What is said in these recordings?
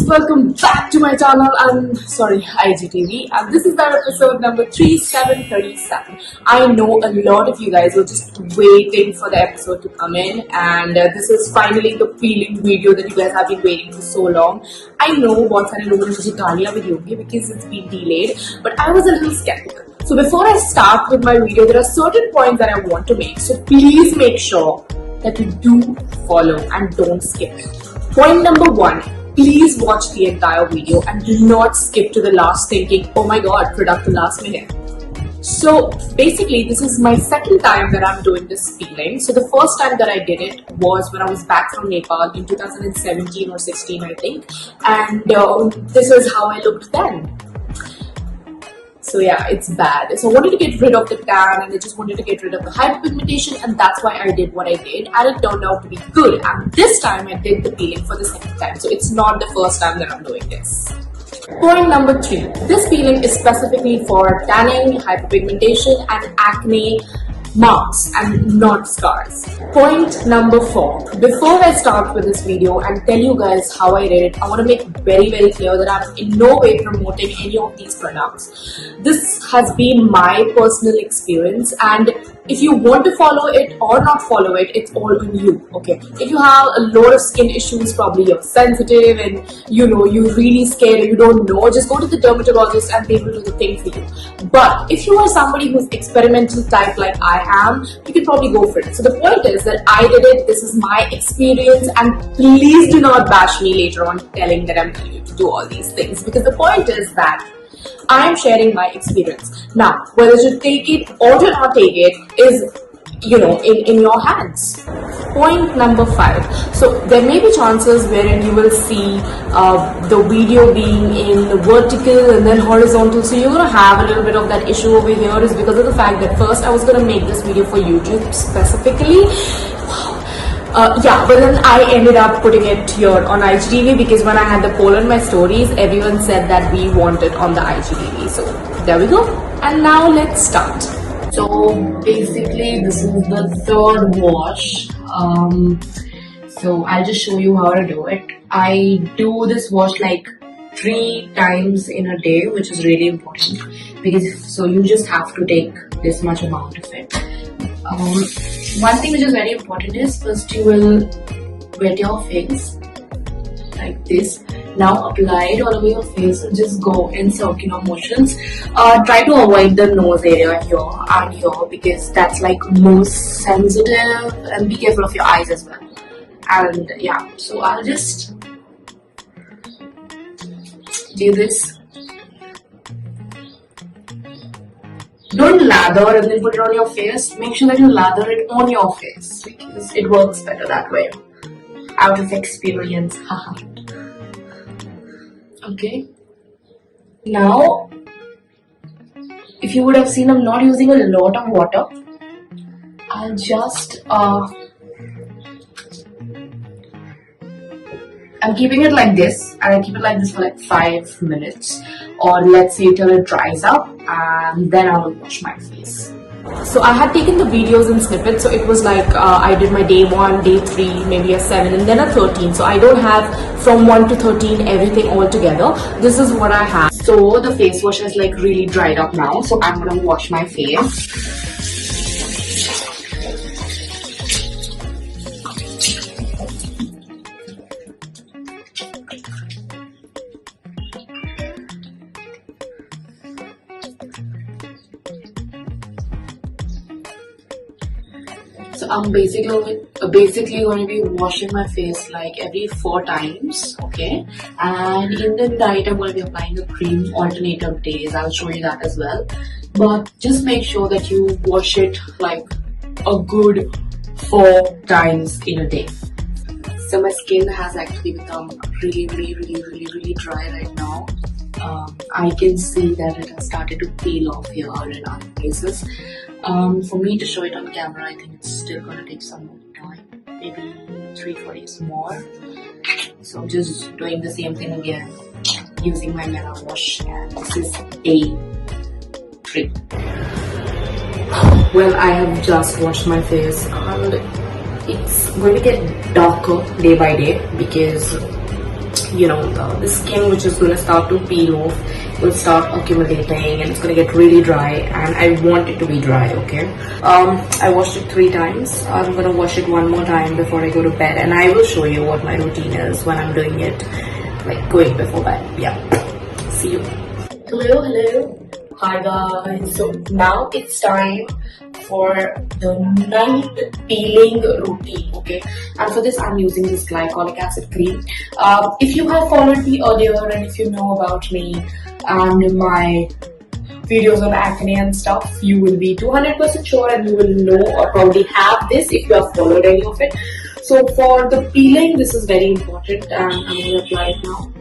welcome back to my channel. Sorry, IGTV, and this is our episode number 3737. I know a lot of you guys were just waiting for the episode to come in, and this is finally the feeling video that you guys have been waiting for so long. I know बहुत सारे लोगों ने मुझे गालियाँ भी दी होंगी because it's been delayed, but I was a little skeptical. So before I start with my video, there are certain points that I want to make. So please make sure that you do follow and don't skip. Point number 1. Please watch the entire video and do not skip to the last thinking, oh my god, product last minute. So basically, this is my second time that I'm doing this peeling. So the first time that I did it was when I was back from Nepal in 2017 or 16, I think. And this is how I looked then. So yeah, it's bad. So I wanted to get rid of the tan and I just wanted to get rid of the hyperpigmentation, and that's why I did what I did, and it turned out to be good. And this time I did the peeling for the second time. So it's not the first time that I'm doing this. Point number 3. This peeling is specifically for tanning, hyperpigmentation and acne marks and not scars. Point number 4. Before I start with this video and tell you guys how I did it, I want to make very clear that I'm in no way promoting any of these products. This has been my personal experience, and if you want to follow it or not follow it, it's all on you, okay? If you have a lot of skin issues, probably you're sensitive and you're really scared, you don't know, just go to the dermatologist and they will do the thing for you. But if you are somebody who's experimental type like I am, you can probably go for it. So the point is that I did it, this is my experience, and please do not bash me later on telling that I'm telling you to do all these things, because the point is that I am sharing my experience. Now, whether to take it or to not take it is, in your hands. Point number 5. So there may be chances wherein you will see the video being in vertical and then horizontal. So you're going to have a little bit of that issue over here, is because of the fact that first I was going to make this video for YouTube specifically. But then I ended up putting it here on IGTV because when I had the poll on my stories, everyone said that we want it on the IGTV. So there we go. And now let's start. So basically, this is the third wash. So I'll just show you how to do it. I do this wash like 3 times in a day, which is really important because so you just have to take this much amount of it. One thing which is very important is first you will wet your face like this. Now apply it all over your face and just go in circular motions. Try to avoid the nose area here and here because that's like most sensitive, and be careful of your eyes as well. And yeah, so I'll just do this. Don't lather and then put it on your face. Make sure that you lather it on your face because it works better that way. Out of experience, haha. Okay. Now, if you would have seen, I'm not using a lot of water. I'll just I'm keeping it like this, and I keep it like this for like 5 minutes, or let's say till it dries up, and then I will wash my face. So I had taken the videos in snippets, so it was like I did my day 1, day 3, maybe a 7, and then a 13. So I don't have from 1 to 13 everything all together. This is what I have. So the face wash is like really dried up now, so I'm gonna wash my face. So I'm basically going to be washing my face like every 4 times, okay? And in the night I'm going to be applying a cream alternative days. I'll show you that as well. But just make sure that you wash it like a good 4 times in a day. So my skin has actually become really dry right now. I can see that it has started to peel off here in other places. For me to show it on camera, I think it's still going to take some more time, maybe 3-4 days more. So I'm just doing the same thing again, using my Mela wash, and this is day 3. Well, I have just washed my face, and it's going to get darker day by day because the skin which is going to start to peel off will start accumulating and it's going to get really dry, and I want it to be dry. Okay, I washed it 3 times. I'm going to wash it one more time before I go to bed, and I will show you what my routine is when I'm doing it, like going before bed. Yeah, see you. Hello. Hi guys. So now it's time for the night peeling routine. Okay, and for this I'm using this glycolic acid cream. If you have followed me earlier and if you know about me and my videos on acne and stuff, you will be 200% sure and you will know or probably have this if you have followed any of it. So for the peeling, this is very important, and I'm going to apply it now.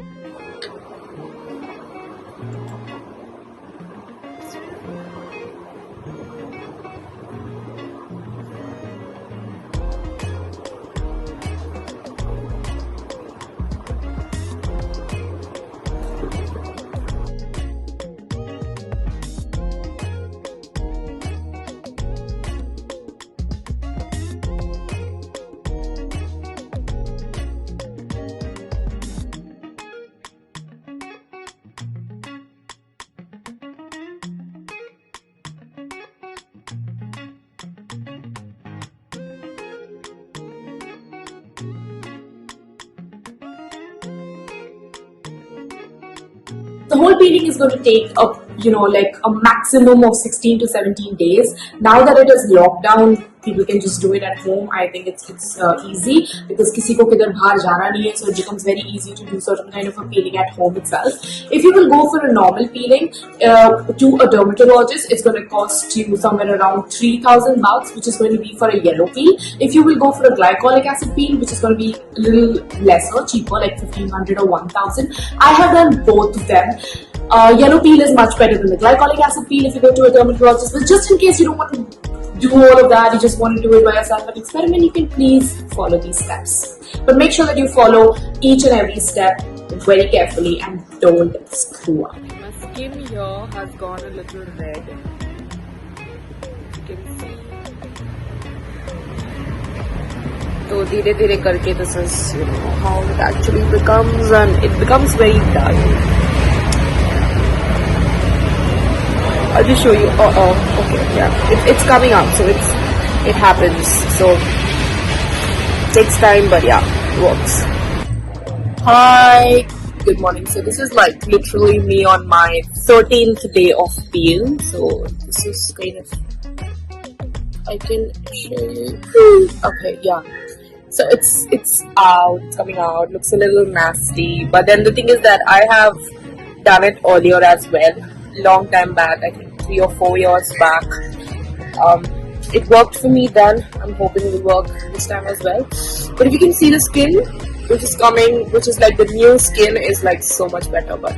The whole peeling is going to take like a maximum of 16 to 17 days. Now that it is locked down, people can just do it at home. I think it's easy because किसी को किधर बाहर जाना नहीं है, so it becomes very easy to do certain kind of a peeling at home itself. If you will go for a normal peeling to a dermatologist, it's going to cost you somewhere around 3,000 bucks, which is going to be for a yellow peel. If you will go for a glycolic acid peel, which is going to be a little lesser, cheaper, like 1,500 or 1,000. I have done both of them. Yellow peel is much better than the glycolic acid peel if you go to a dermatologist, but just in case you don't want to do all of that, you just want to do it by yourself and experiment, you can please follow these steps. But make sure that you follow each and every step very carefully and don't screw up. My skin here has gone a little red. You can see. So धीरे धीरे करके this is how it actually becomes, and it becomes very dark. I'll just show you. Okay, yeah, it's coming out, so it happens. So takes time, but yeah, it works. Hi, good morning. So this is like literally me on my 13th day of peel. So this is kind of, I can show you. Okay, yeah. So it's out, it's coming out. Looks a little nasty, but then the thing is that I have done it earlier as well. Long time back, I think 3 or 4 years back. It worked for me then. I'm hoping it will work this time as well. But if you can see the skin which is coming, which is like the new skin, is like so much better. But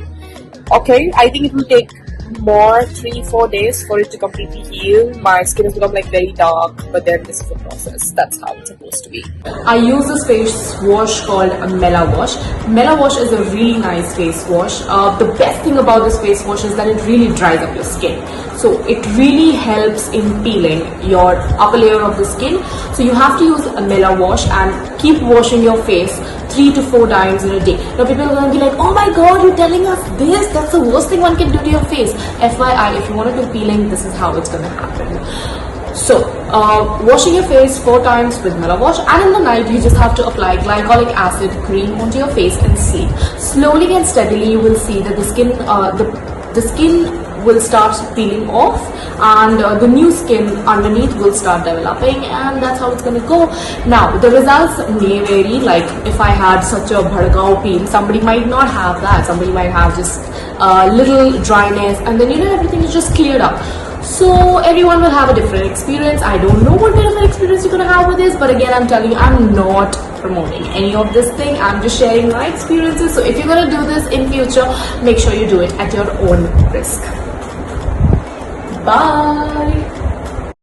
okay, I think it will take more 3-4 days for it to completely heal. My skin has become like very dark, but then this is the process. That's how it's supposed to be. I use this face wash called a Mela Wash. Mela Wash is a really nice face wash. The best thing about this face wash is that it really dries up your skin. So it really helps in peeling your upper layer of the skin. So you have to use a Mela Wash and keep washing your face 3 to 4 times in a day. Now people are going to be like, oh my god, you're telling us this? That's the worst thing one can do to your face. FYI, if you want to do peeling, this is how it's going to happen. So, washing your face 4 times with Mela Wash, and in the night you just have to apply glycolic acid cream onto your face and sleep. Slowly and steadily you will see that the skin will start peeling off, and the new skin underneath will start developing, and that's how it's going to go. Now the results may vary. Like if I had such a bhadgao peel, somebody might not have that. Somebody might have just a little dryness, and then everything is just cleared up. So everyone will have a different experience. I don't know what kind of an experience you're going to have with this, but again, I'm telling you, I'm not promoting any of this thing. I'm just sharing my experiences. So if you're going to do this in future, make sure you do it at your own risk. Bye.